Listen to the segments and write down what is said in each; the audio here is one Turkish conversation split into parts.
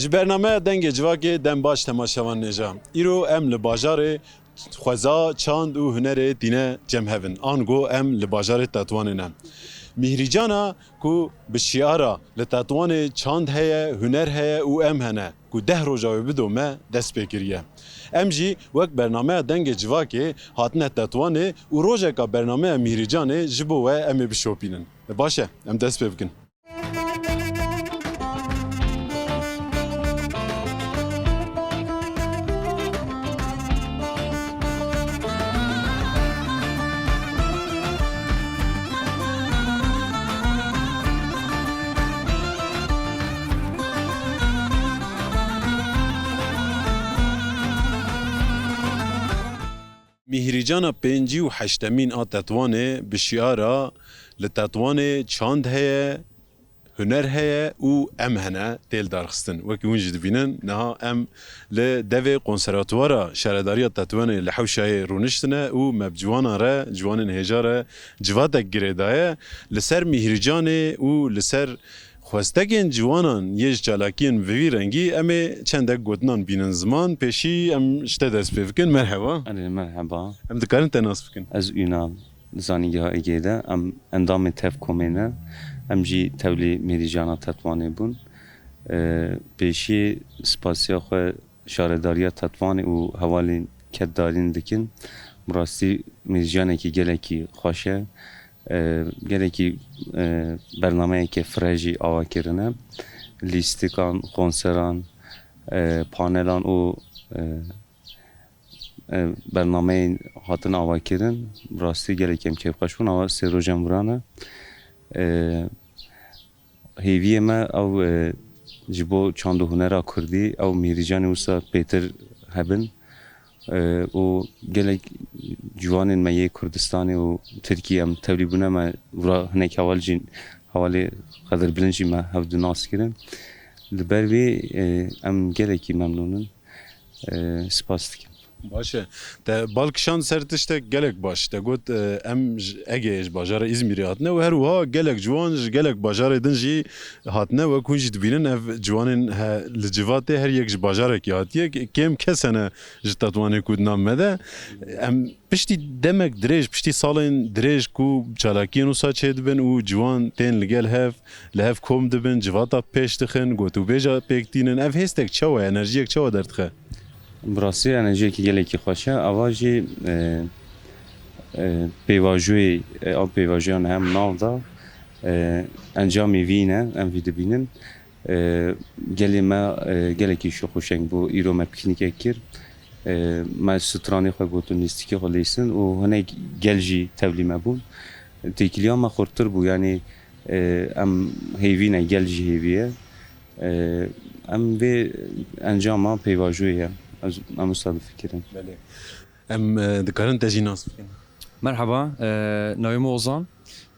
Ji bername dengê civakê dem baş temaşevan nêja. Îro em li bajarê xweza, çand û hunerê tîne cemhevin. An got em li bajarê Tetwanê ne. Mihrîcana ku bi şiara li Tetwanê çand heye, huner heye û em hene ku 10 roja wê bido me dest pê kiriye. Em jî wek bernameya dengê civakê hatine Tetwanê û rojeka bernameya Mihrîcanê ji bo we em ê bişopînin. Baş e, em dest pê bikin. Mihrîcana pêncî û heştemîn a Tetwanê bi şiara li Tetwanê çand heye, huner heye û em hene têl darxistin. Wekî hûn jî dibînin niha em li devê konservatwara şaredariya Tetwanê li Hewşayê rûniştine û me bi ciwanan re, ciwanên hêja re civatek girê daye li ser Mihrîcanê û li ser xwestekên ciwanan yê ji çalakiyên bi vî rengî em ê çendek gotinan bînin ziman pêşî em ji te dest pê bikin. Merheba. Merhaba. Em dikarin te nas bikin. Ez Ünal zanîgeha Egey'de em endamê Tevkomê ne. Em jî tevlî Mihrîcana Tetwanê bûn. Pêşî spasiya xwe şaredariya Tetwanê û hevalên ketdarîn dikin. Bi rastî Mihrîcanekî gelekî xweş e. Gelekî bernameyekê fireh jî ava kirine. Lîstikan, konseran, panelan û bernameyên hatin ava kirin. Bi rastî gelek em kêfxweş bûn ava sê rojan viran e. Hêviyê me ew ji bo çand û hunera Kurdî ew Mihrîcanê wisa pêtir hebin. û gelek ciwanên me yê Kurdistanê û Tirkiye em tevlî bûne me vira hinek heval jî hevalê qedirbilin jî me hev di nas kirin. Li ber vê em gelekî memnûnin. Spas dikim. Baş e. Te balkişan ser tiştek gelek baş. Te got em ji Egeyê ji bajara İzmîrê hatine û her wiha gelek ciwan ji gelek bajarê din jî hatine wek hûn jî dibînin ev ciwanên li civatê her yek ji bajarekî hatiye. Kêm kes hene ji Tetwanê ku di nav me de. Em piştî demek dirêj, piştî salên dirêj ku çalakiyên wisa çê dibin û ciwan tên li gel hev, li hev kom dibin, civata pêş dixin, gotûbêja pêk tînin. Ev hêstek çawa, enerjiyek çawa derdixe? Bi rastî enerjiyekî gelekî xweş e. Ava jî pêvajoyê ew pêvajoyan hem nav da encamê vî ne em vî dibînin. Gelê me gelekî şoxûşeng bû îro me piknîkek kir. Me stranê xwe gotin lîstikê xwe lêsin û hinek gel jî tevlî me bûn. Têkiliya me xurttir bû yanî em hêvî ne gel jî hêvî ye. Em vê encama pêvajoyê ye. Em wisa difikirin. Em dikarin te jî nas bikin. Merhaba, navim Ozan.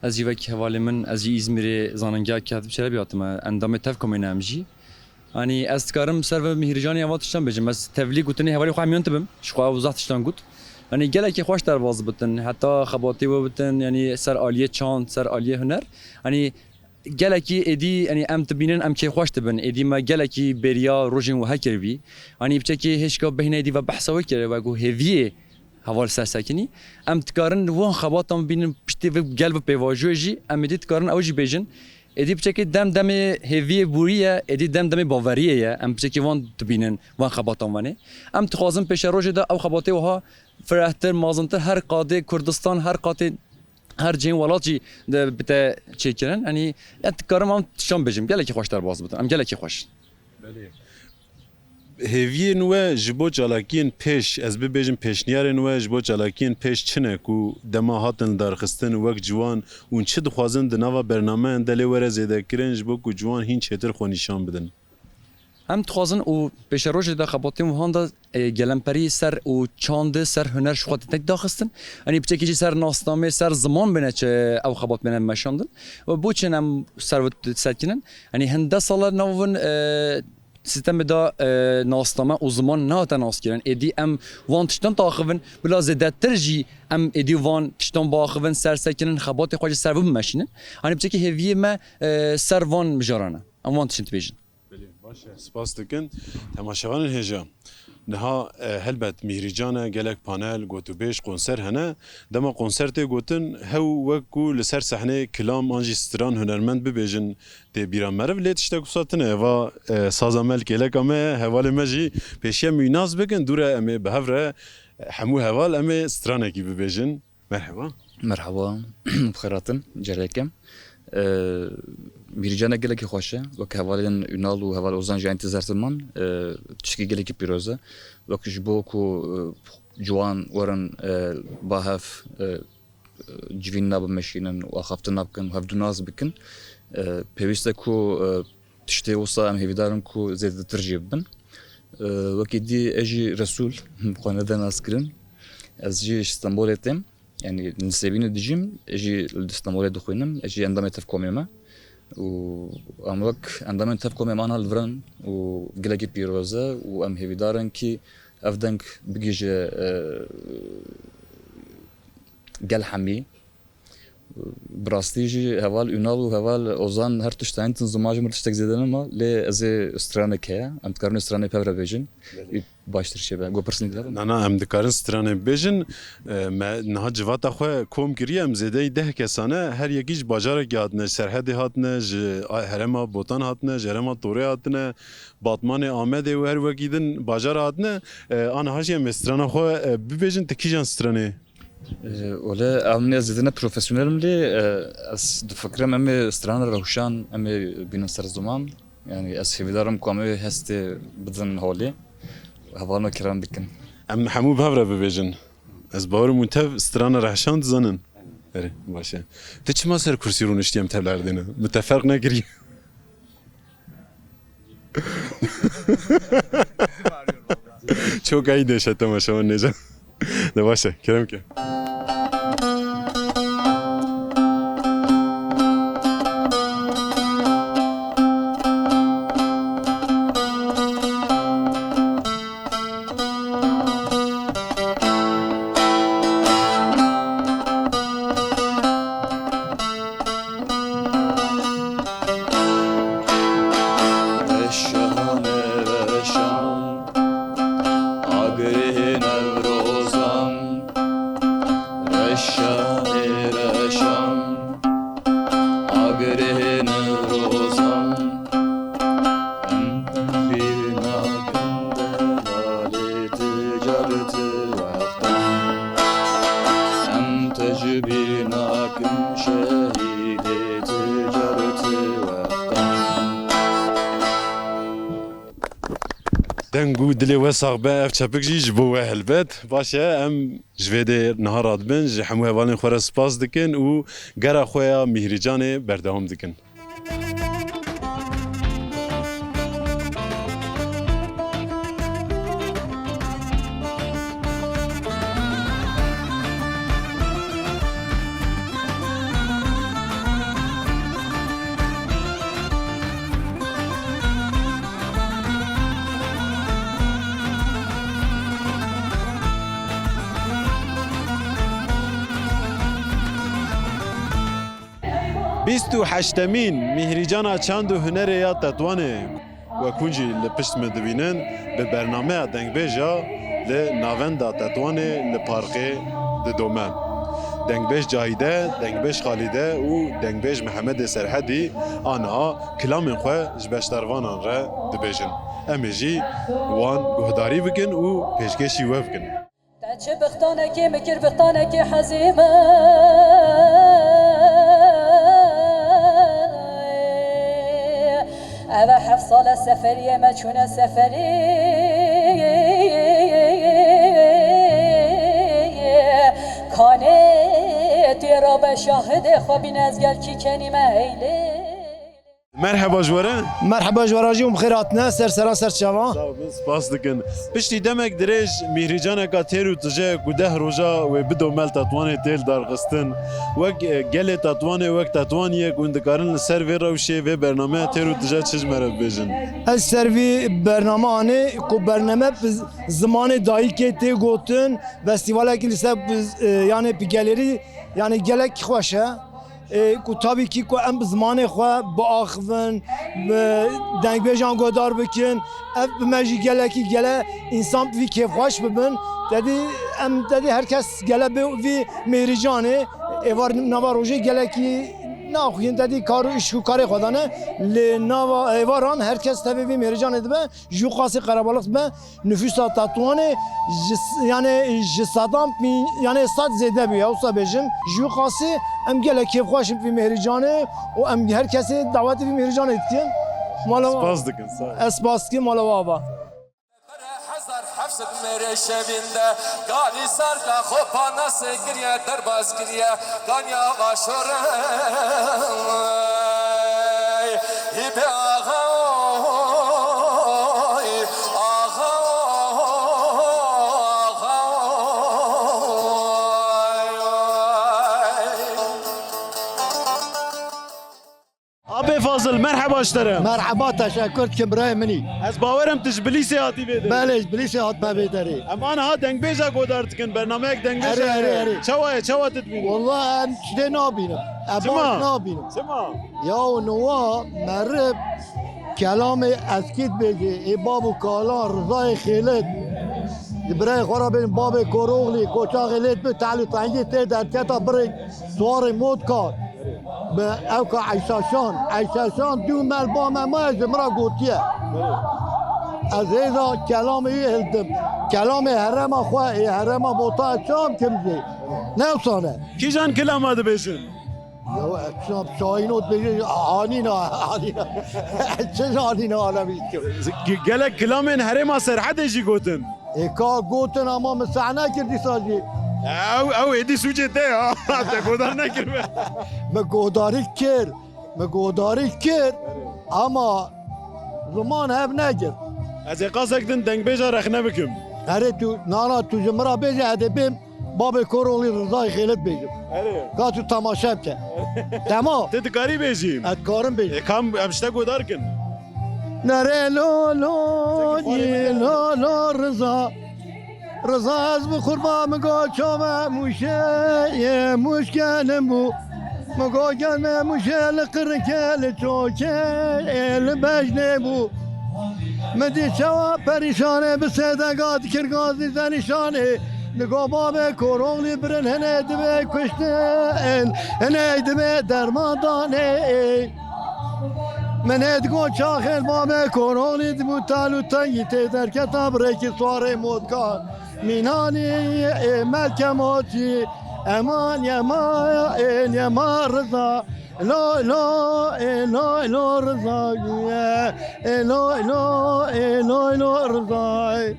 Ez jî vekî hevalê min, ez jî İzmîrê zanîngeha Katip Çelebi hatime endamê Tevkomê ne em jî. Anî ez dikarim ser ve Mihrîcanê ava tiştan bêjim. Ez tevlî gotinê hevalê xwe hemûyan dibim. Ji xwe ew zeh tiştan got. Anî gelekî xweş derbas bitin. Heta xebatê we bitin, yanî ser aliyê çand, ser aliyê huner. Anî gelekî êdî hani em dibînin em kêfxweş dibin. Êdî me gelekî bêriya rojên we hekirivî. Anî biçekî hêşka behinê êdî ve behsa we kiriye ve got hêviyê heval sersekinî. Em dikarin wan xebatan bînin piştî ve gel ve pêvajoyê jî em êdî dikarin ew jî bêjin. Êdî biçekî dem demê hêviyê bûriye, êdî dem demê baveriyê ye. Em biçekî wan dibînin wan xebatan wanê. Em dixwazin pêşa rojê de ew xebatê wiha firehtir, mazintir her qadê Kurdistan, her qatê her cihên welat jî bi te çêkirin. Anî ez dikarim em tiştan bêjim. Gelekî xweş derbas bitin. Em gelekî xweş. Hêviyên we ji bo çalakiyên pêş, ez bibêjim pêşniyarên we ji bo çalakiyên pêş çi ne ku dema hatin darxistin wek ciwan û çi dixwazin di nava bernameyên delê were zêdekirin ji bo ku ciwan hîn çêtir xwe nîşan bidin. Em dixwazin û pêşa rojê de xebatên wihan da gelemperî ser û çandê ser huner ji xwe tek daxistin. Anî biçekî jî ser nasnamê, ser ziman bine çi ew xebat bine meşandin. Ve boçin em ser serkinin. Anî hinde sala navin sistemê da nasname û ziman nehate naskirin. Êdî em wan tiştan taxivin, bila zêdetir jî em êdî wan tiştan biaxivin, sersekinin, xebatê xwe jî ser bimeşînin. Anî biçekî hêviyê me ser van mijarane. Em wan tişin dibêjin. سپاس دکن تماشاوان هجا نها هلبت میهریجانه گلک پانل گوتو بیش کنسر هنه دما کنسرت گوتن هو وکو لسر صحنه کلام آنجی ستران هنرمند ببیجن تی بیران مرو لیت اشتا گساتنه و سازامل گلک امه هوال مجی پیشی میناز بکن دوره امه بهوره همو هوال امه سترانه کی ببیجن مرحبا مرحبا بخيراتن جريكم میرجانه گله کی خوشه و که حوالن اونال و حوال اوزان جا انتظار زمان تشکی گله کی پیروزه و که جبو کو جوان ورن باهف جوین ناب مشینن و خفت نابکن و هفدو ناز بکن پیوسته کو تشتی وصا ام هیدارن کو زیاد ترجیب بن و که دی اجی رسول خواندن اسکرین از جی استانبول ettim. Yani nisebini diyeceğim, eji İstanbul'a dokuynum, eji endam etef komema. Ama bak endam etef komema anal vran, o geleki piroza, o am hevidaran ki evdenk bigije gel hami. Brastiji heval Ünal و heval Ozan her tuşta entin zımacı mırtıştak zeden ama le eze strane kaya, am tkarne strane pevra bejin. Baştır şey ben. Gopersin gidelim. نه ام دکارن سترانه بیجن نه جواتا خو کوم گریم زده ده کسانه هر یکیش باجار گادنه سرحد هاتنه هرما بوتان هاتنه جرما توره هاتنه باتمان آمده و هر وکیدن باجار هاتنه آن هاجی مسترانه خو بیجن تکیجان سترانه Öyle amne zedine profesyonelimli az fikrim emi strana roşan emi binin ser zaman yani az hevidarım ku emi heste bidin hali havalma kiram dikin. ام حمو بهبره ببیجن از باور منتف سترانه رحشان زنن اره باشه تو چه ما سر کرسی رو نشتیم تبلردینه متفرق نگیری çok iyi deşet ama şu an nece de başla kerem ki دنگو دلی وساق به اف چپک جی جبو هلبت باشه ام جویده نهارات بن جی همو هوالین خوره سپاس دکن و گره خویا مهریجان بردهم دکن بیست و هشتمین مهریجان چند و هنر یا تطوانه و کنجی لپشت مدبینن به برنامه دنگبیجا لناوند تطوانه لپارقه دومه دنگبیج جاهیده، دنگبیج خالیده و دنگبیج محمد سرحدی آنها کلام خواه جبشتروانان را دبیجن امیجی وان گهداری بکن و پیشکشی و بکن چه بختانه که مکر بختانه که حزیمه أبا حفصل السفرية ما تشون السفرية كانت يرى بشاهد خوابين از قال كي كاني ما هيلي مرحبا جواره مرحبا جوراجی و بخیراتنه سر چما سپاس دکن پشتی دمک دریج مهریجانه که تیرو تجه گده روژا و بدو مل تطوانه تیل دارغستن وک گل تطوانه وک تطوانیه گوندکارن سر وی روشه و برنامه تیرو تجه چج مرد بیجن از سروی برنامه آنه که برنامه زمان دایی که تی گوتن فستیواله که لسه یعنی پی گلری یعنی گلک خوشه ku tabii ki ku em zmanê xwe biaxivin, dengbêjan godar bikin, ev bime jî gelekî gele însan vî kêfxweş bibin. Tedî em tedî herkes gele bê vî mêrîcanê êvar nava rojê gelekî naxwîn tedî kar û iş û karê xwe dane lê nava êvaran herkes tevê vî mêrîcanê dibe ji qasî qerebalık dibe nüfusa Tetuanê yani ji sedan yani sed zêde bûye wisa bêjim ji qasî em gelek kêfxweşin vî mêrîcanê û em herkesê dawetê vî mêrîcanê dikin. Spas dikin sağ ol. Ez spas dikim mala ava. حفظت میره شبینده گانی سر که خوپا نسه گریه در باز گریه گانی آقا شوره ای به آقا آقا Abi Fazıl merhaba işlerim. مرحبا تشکر که برای منی Ez bawerim tijbilîsê hatî vêde. بله بلیس هات ما بیداری Em aniha dengbêja godar dikin bernameyek dengbêja. Ere. Çawa tedbînin. والله ام چه نابینم اباش Çima? نابینم Çima? یا نوا مرب کلام اسکید بگی ای بابو کالا رضای خیلت برای خورا بین باب کروغلی کوچا خیلت به تعلیق تنگی تی در کتا بری سوار مود کار به اوکا عیشاشان دو مل با ما زمرا گوتیه از ایزا کلام ای هلدم کلام حرم خواه ای حرم بوتا شام کمزی نفسانه Kîjan kilama dibêjin? یا شام شاینوت بگی آنینا چه آنینا آنمی Gelek kilamên herêma serhedê jî gotin. ای کار گوتن اما مسعنه کردی ساجی Ew êdî sûcê te ya. Te godar nekirme. me godari kir ama zaman hev negir Ez ê qasek din dengbêja rexne bikim. Ere tu nana tu jimra bêje edebim babê korolî Rızayê xêlet bêjim ka tu temaşe bike Tamam Te dikarî bêjîm. et karim bêjim Kam em şte godar kin. Nere lo Rıza Rıza ez bi kurba mi go çome muşe muşkelim bu mi go gelme muşe li qirke li çoke li bejne bu Medi çava perişane bi sedegat kirgazi zenişane Nigo babe korogli birin hene dibe kuşten hene dibe dermadane من ادگو چاخل بابه کورونی دمو تالو تنگی تی در کتاب ریکی سواره مودکان مینانی ملک موچی امان یما این یما رضا لا رضا لا رضا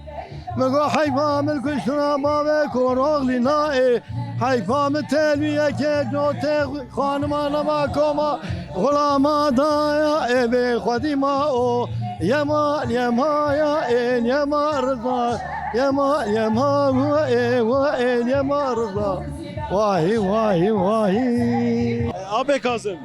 مگو حیفام الکشنا بابه کوروغلی نائه حیفام تلویه که جوته خانمان ما کما غلاما دایا ای به خودی ما او یما یا این یما رضا یما و این یما رضا واهی Abi Kazım.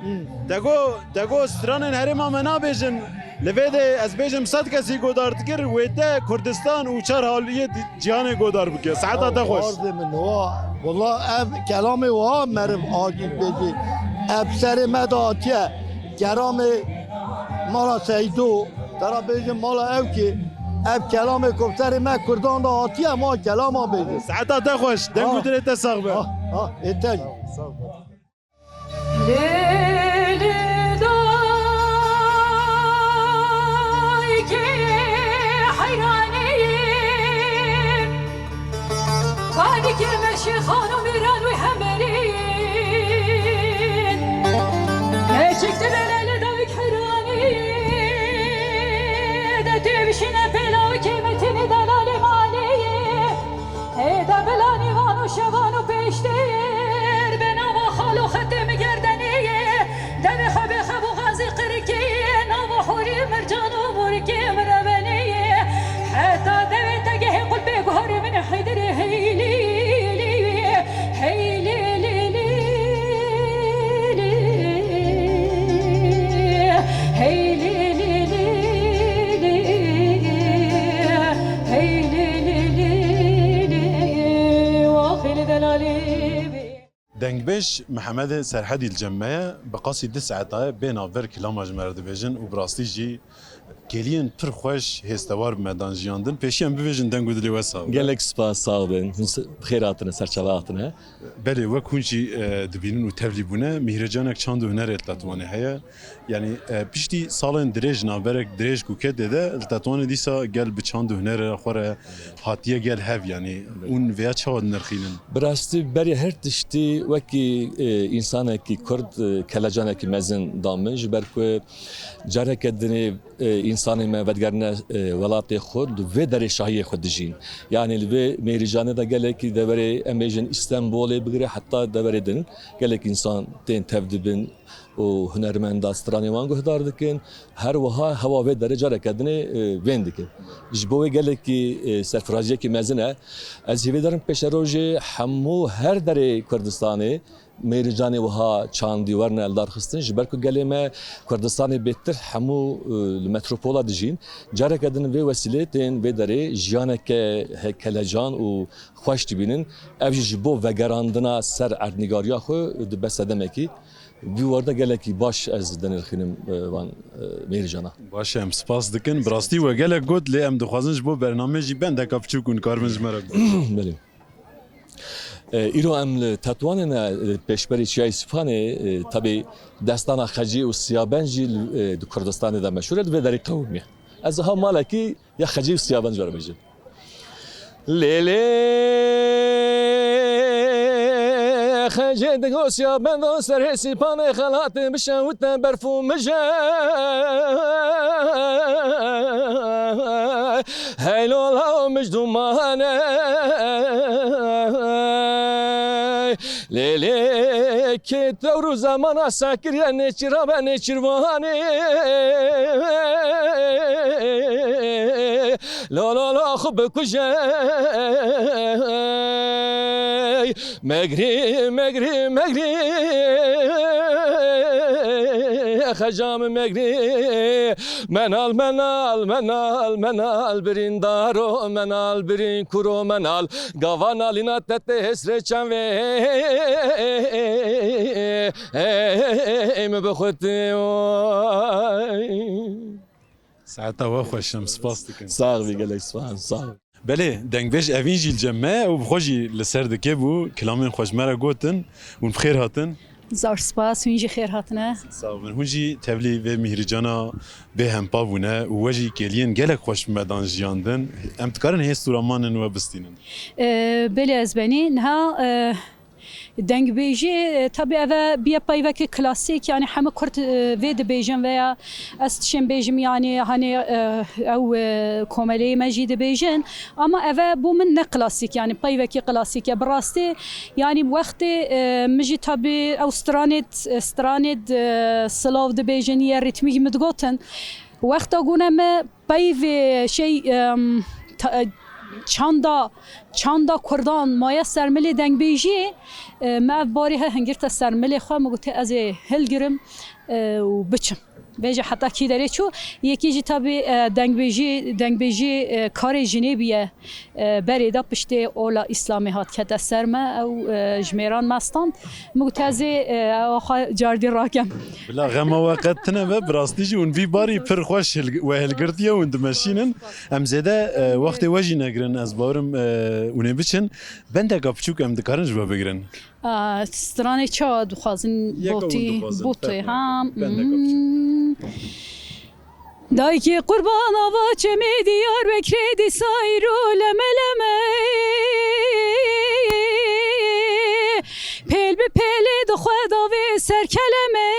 Dego stranên herêma me nabêjin. Li vê de ez bêjim sed kesî godar dikir wê te Kurdistan û çar haliyê cihanê godar bike. Saeta te xweş. عرض من وا والله اب کلام وا مرم آگید بگی اب سر مداتیه کرام مالا سیدو ترا بیجم مالا او که اب کلام کفتر ما کردان دا آتیه ما کلام ها بیجم Saeta te xweş. Deng û dilê te sax be. ایتن Leyli day ki hayraniyim Gani kirmeşi hanım İran ve hemerin Gerçekte beleli davik hayrani De tevşine belavi kıymetini delali maliye Eda belani vanu şevanu peştir Ben ava halu khatemi gerdeniye Demi habi habu gazi qirikiye Nava huri mercanu murki mrabeniye Hatta devete gehi kulbi guhari min haydiri heyli دنگبش محمد سرحدی الجمعه بقاسی 10 ساعته بین آور کلامج مرد بجن و براستی جی گلین پر خوش هستوار مدان جیاندن پیشی هم ببیجن دنگو دلی وسا gelek spas sağ olun. Xeyratını, serçalatını. بله و کنچی دبینن و تبلی بونه مهرجانک چند و هنر التطوانه هیا یعنی پشتی سالن دریج نابرک دریج کوکت ده التطوانه دیسا گل به چند و هنر خوره هاتیه گل هف یعنی اون ویا چهاد نرخینن Birasti beri her tişti veki insaneki Kurd kelacaneki mezin damın jiberku carek edini insanı mevedgerine velatı Kurd ve deri şahiye Kurd dijin. Yani ve mehricanı da gelek devre emejin İstanbul'e bigre hatta devredin gelek insan ten tevdibin o hünermend astranıvan guhdardıkın her vaha hava ve derece hareketini vendikin. Jbo ve gelek ki serfraziye ki mezine az hivedarın peşeroji hamu her dere Kurdistan'ı meyricanı vaha çan divarını eldar xistin jiberku geleme Kurdistan'ı bettir hamu metropola dijin hareketini ve vesiletin ve dere jiyaneke kelecan u xoş dibinin ev jbo ve gerandına ser erdnigariya xo dibes demeki bir varda geleki baş ez denirxinim van meyircana. باشه ام سپاس دکن براستی و گلک گوت لی ام دخوازنش بو برنامه جی بند کپچو کن کارمنج مرا بله. ایرو ام تطوانه پیشبری چیای سپانه tabi دستانا خجی و سیابنجی دو کردستان دا مشهوره و داری قومیه. از ها مالکی یا خجی و سیابنج رو میجن. لیلی خجی دگو سیابند و سر سیپانه خلات بشوت برفو مجه هیلولا و مجدومانه لیلی که دور زمان ساکر یا نچرا و نچروانی لا خوب کجه مگری خجام مگری منال برindaro منال برین کرو منال گوان آلینا تته هسره چن و ایم بخوتی ساعتا و خوشم سپاس دکن ساغ بی گلک سپاس ساغ بله دنگبش اوین جیل جمعه و بخوشی لسر دکه بو کلامین خوش مرا گوتن و بخیر هاتن زار سپاس هونجی خیر هاتنه ساو من هونجی تبلی و مهرجانا به هم پاونه و وجی کلین گلک خوش مدان جیاندن ام تکارن هست رامانن و بستینن بله از بنی نه دنگ بیجی tabi eve bir payveki klasik yani hem kurt ve de bejim veya astşen bejim yani hani ev komedi mecidi bejin ama eve bu min ne klasik yani payveki klasik ya brasti yani bu vakti meci tabi stranet slav de bejin ya ritmi midgoten vakti güneme payve şey çanda kurdan maya sermeli dengbêjiyê me ev barî hingirte sermelê xwe me gotiye ez ê hilgirim û biçim. Bêje heta kî derê çû yekî jî tabi dengbêjî karê jinêbî ye berê da piştê ola İslamê hat kete ser me ew ji mêran me stand me gotiye ez ê ew xwe cardî rakem. بلا غما وقت تنه و براستی جی اون وی باری پر خوش و هلگرتیه و دمشینن ام زده وقت وجی نگرن از بارم اونه بچن بنده گپچوک ام دکارنج با بگرن Stranê çawa dixwazin botê ham Dayki qurban ava çemê Diyarbekirê dîsayro lemeleme Pêl bi pêlê dixwe davê serkeleme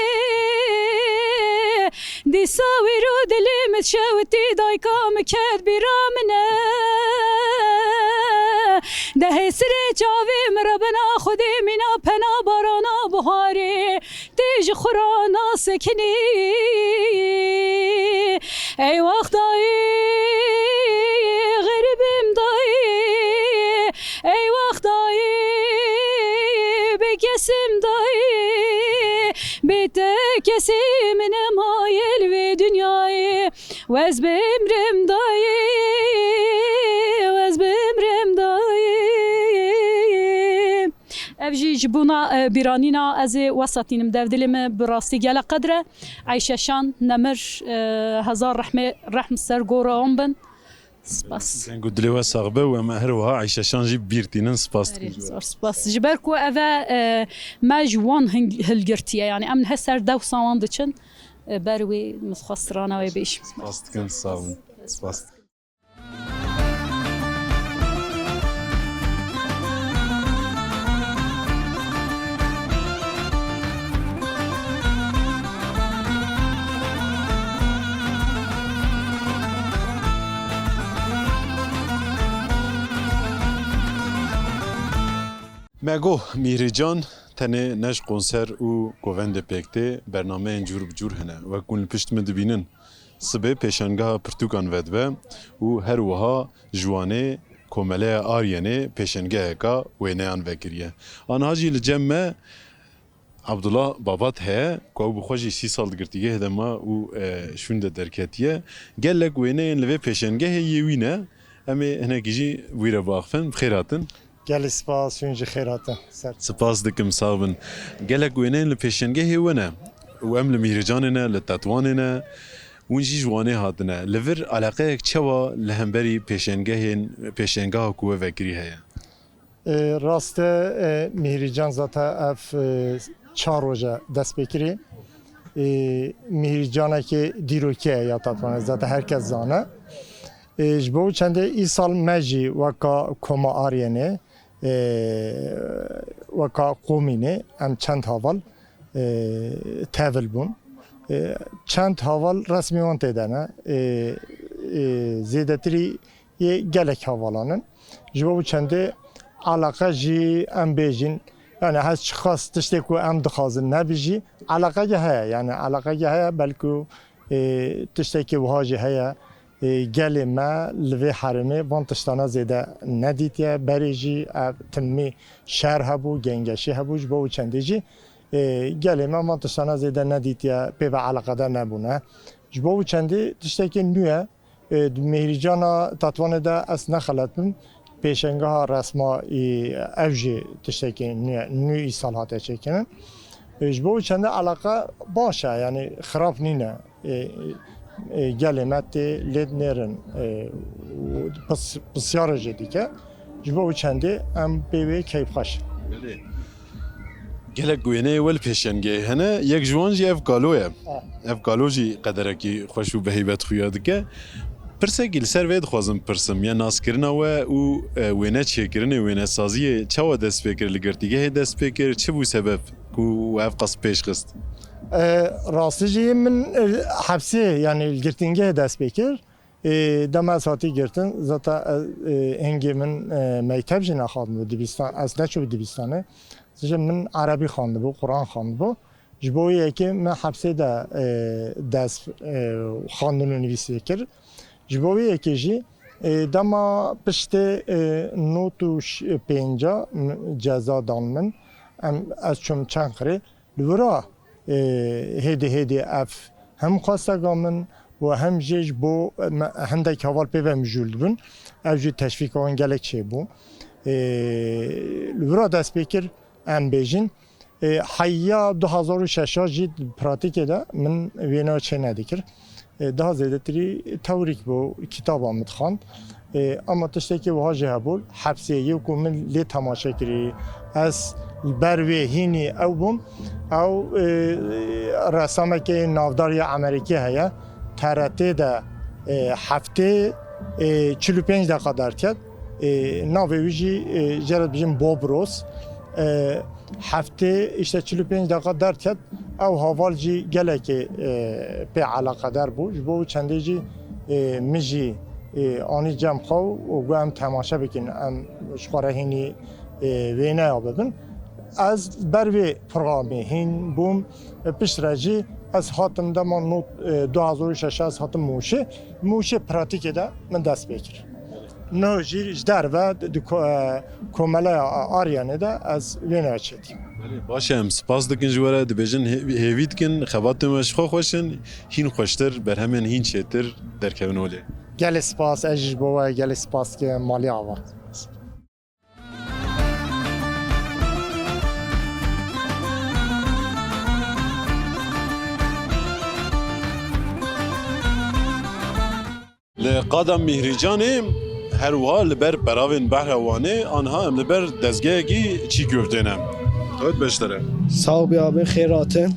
Dîsa wî ro dilê min şewitî dayka min ket bîra min e Dehê sirê çavê min re bena Xwedê mîna pena barana buharê Tê ji xurana sekinî Ey vaxt dayê geribim dayê Ey vaxt dayê bekesim dayê Bête kesî min em hayel vê dünyayê Wez bimrim dayê Wez bimrim dayê Ev evji jibuna biranina ez wasatinim devdilim birasti gele kadre Ayşe Şan nemir hazar rahm ser gora ombin spas Sen قلت لي وساغبه وما هروها عيشه شانجي بيرتينن سباس spas jiber ku eve ma jwan hilgirtiye yani em heser dev sawan diçin berwi mutxassirana ve beş سباس كن صاون سباس مگو میریجان تنه نش کنسر و گووند پکته برنامه جور بجور هنه و کن پشت مدبینن سبه پیشنگاه پرتوکان ودبه و هر وها جوانه کومله آریانه پیشنگاه کا وینیان وکریه آنها جی لجمه عبدالله بابات هه که او بخوشی 30 سال گرتیگه هدما و شونده درکتیه گلک وینه لوی پیشنگاه یوینه اما هنه گیجی ویره باقفن بخیراتن گل سپاس شونج خیراتن سپاس دکم صاحبن گلک وینه لپیشنگه هیونه و ام لمیرجانه لتطوانه ونجی جوانه هاتنه لور علاقه چوا لهمبری پیشنگاه کوه وکری هیا راست میهریجان زاتا اف 4 روزه دست بکری میهریجانه که دیروکیه یا تطوانه زاتا herkes زانه جبو چنده ای سال مجی وکا کما آریانه وکا قومینه ام چند هاول تاول بون چند هاول رسمی وان تیدنه زیدتری یه گلک هاولانن جبو چنده علاقه جی ام بیجین yani her şahıs tişteku em dixazin nebijî alaqe heye yani alaqe heye belku tiştekî wiha heye gelê me li vê herêmê van tiştana zêde nedîtiye berê jî ev timmî şer hebû gengeşî hebû ji bo çendê jî gelê me van tiştana zêde nedîtiye pê ve alaqedar nebûne ji bo çendê tiştekî nû ye mêrîcana tatwanê de ez nexeletbim پیشنگاه رسما اف جی تشتکی نو ای سال هاته چکن جبو چنده علاقه باشه یعنی خراب نینه گلیمت لید نیرن بسیار جدی که جبو چنده ام بیوی کیف خوش گلک گوینه ول پیشنگه هنه یک جوان جی اف گالوه اف گالو جی قدره کی خوش و بهیبت خویاد که پرسه گل سر وید خوازم پرسم یا ناس کرنا و وینه چه کرنه وینه سازیه چه و دست فکر لگرتیگه دست فکر چه بو سبب کو اف قصد پیش خست راستجی من حبسی یعنی لگرتینگه دست فکر دم ساعتی گرتن زاتا هنگی من مکتب جنا خواندم دبیستان از نچو دبیستانه زجم من عربی خواندم بو قرآن خواندم بو جبویه که من حبسی ده دست خواندن و نویسی کرد جبوی اکیجی دما پشت نوتو پینجا جزا دان من از چون چند خری لورا هدی اف هم خواستگا من و هم جیج بو هندک حوال پیوه مجولد بون اف جو تشویق آن گلک چه بو لورا دست بکر ام بیجین حیا 2006 جید پراتیک ده من وینا چه ندیکر daha ziyadetri tevrik bu kitaba mitxand ama tiştekî wiha jî hebû hepsiyê ku min lê temaşe kirî ez ber wê hînî ew bûm ew ressamekê navdar ya Amerîkî heye TRT de heftê 45 deqa derket navê wî jî gelek bijîm Bob Ross heftê işte 45 deqa derket ew haval jî gelekê pê alaqedar bû ji bo çendê jî min jî anî cem xew û gu em temaşe bikin em ji xwe re hînî wêneya bibin ez ber vê programê hîn bûm pişt re jî ez hatim dema 2006 ez hatim Mûşê pratîkê de min dest pê kir no jî ji derve di komeleya Aryanê de ez wêneya çêdîm باشه ام سپاس دکن جواره دبیجن هیوید کن خباتم اش خو خوشن هین خوشتر بر همین هین چتر در کون اوله گل سپاس اج بوا گل سپاس که مالی آوا li qada Mihricanê her wiha li ber peravên behra wanê anha em li ber dezgehekî çî köftê ne. Evet beşlere. Sağ ol abi xêratin.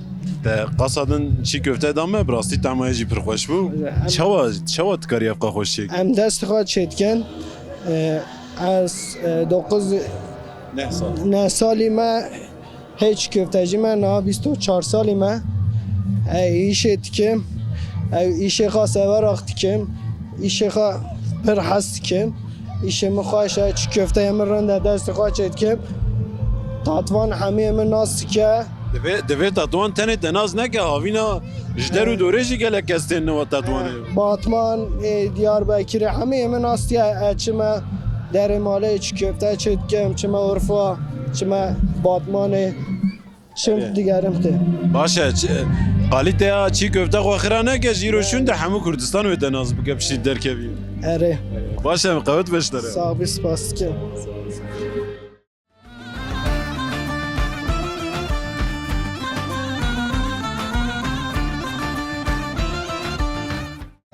Te qasadın çî köfte dame bi rastî temaya jî pir xweş bû. Çawa dikarî ev qe xweş çêkî? Em dest xwe çêtkin. Ez 9 Ne sal? ne salî me hiç köftecî me niha 24 salî me. İşê dikim. İşê xwe severak dikim. İşê xwe pir hez dikim. İşê min xweş e çî köfteyê min rinde dest xwe çêtkim. Tatvan hemiyê min nas dike. Divê tetwan tenê te naz neke havîna ji der û dorê jî gelek kes tên newa tetwanê. Batman, Diyarbakır'ı hemiyê min nas diye çime derê malê çî köfte çêtkim, çime Urfa, çime Batmanê. Çim digerim te. Baş e qalîteya çî köfte xwe xira neke ji îro şûn de hemû Kurdistan wê te naz bike pişî derkevî. Erê. Baş em qewet beşlere. Sağ ol, spas dikim.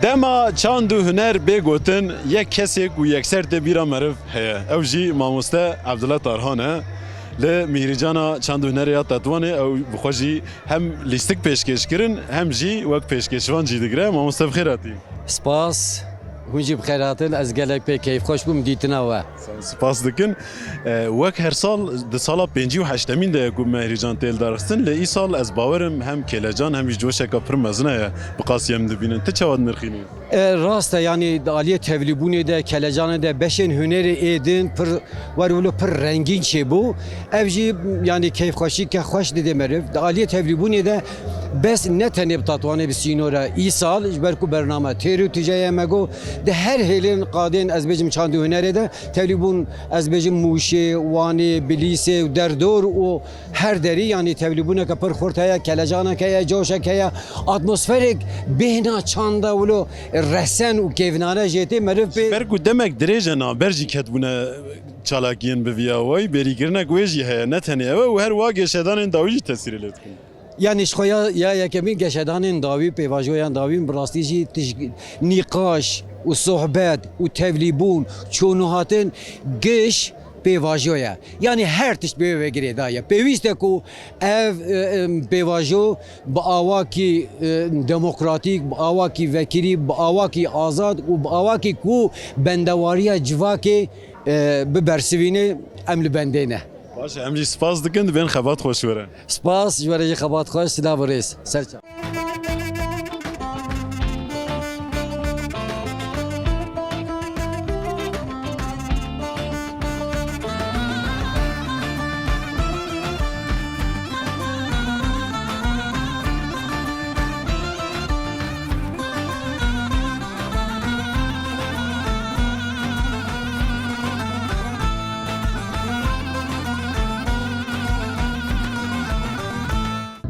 Dema çand û huner bê gotin yek kesek û yekser tê bîra meriv heye. Ew jî mamoste Ebdullah Tarhan e. Li Mihricana çand û hunerê ya Tetwanê ew bixwe jî hem lîstik pêşkêş kirin hem jî wek pêşkêşvan jî digire. Mamoste bi xêr hatî. Spas, hûn jî bi xêr hatin, ez gelek pê keyfxweş bûm dîtina we. Spas dikin. Wek her sal di sala 58 de ku Mihrican têl darxistin li îsal ez bawerim hem kêlecan hem jî coşeka pir mezin heye bi qasiyem dibînin. Ti çawa dinirxînî? Rast e yani aliyê tevlîbûnê de kelecanê de beşên hunerê êdin pir werwilo pir rengîn çêbû. Ev jî yani keyfxweşîke xweş dide meriv. Di aliyê tevlîbûnê de bes ne tenê bi Tetwanê bi sînora îsal ji ber ku bername têr û tîjeyê me got di her hêlên qadên ez bêjim çand û hunerê de tevlîbûn ez bêjim Mûşê, Wanê, Bilîsê û Derdor û her derî yani tevlîbûneke pir xurt heye, kelecanek heye, coşek heye, atmosferek bêhna çanda wilo resen û kevnane jê tê meriv pê. Ber ku demek dirêje naber jî ketbûne çalakiyên bi vîya wê berîkirinek wê jî heye ne tenê ew û her wa geşedanên dawî jî tesîrê lê dikin. Yani şoya ya yekemîn geşedanên dawî pêvajoyan dawîn bi rastî jî nîqaş û sohbet û tevlîbûn çûnûhatin giş pêvajoya. Yani her tişt bê ve girêdaye. Pêwîst e ku ev pêvajo bi awakî demokratîk, bi awakî vekirî, bi awakî azad û bi awakî ku bendewariya civakê bibersivîne em li bendê ne. Baş em jî spas dikin divên xebat xweş were. Spas ji werê jî xebat xweş silav rêz. Serçe.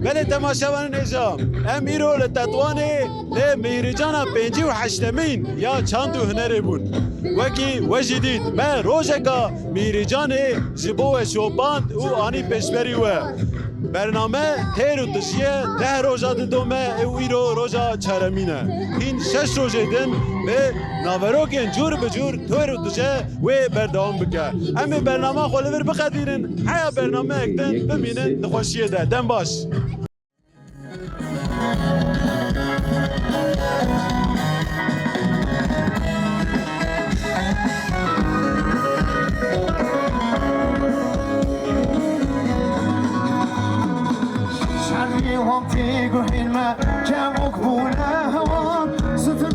Belê temaşevanên êjam em îro li Tetwanê lê Mihricana 58 ya çand û hunerê bûn. Wekî we jî dît me rojeka Mihricanê ji bo we şopand û anî pêşberî we. Bername têr û dijiye 10 roja didome û îro roja çaremîn e. Hîn 6 rojê din vê naverokên cûr bi cûr têr û dije wê berdewam bike. Em ê bernama xwe li vir biqedînin heya bernameyek din bimînin di xweşiyê de. Dem baş. شعري وانتي قهين ما جابوك بولا هوا ستر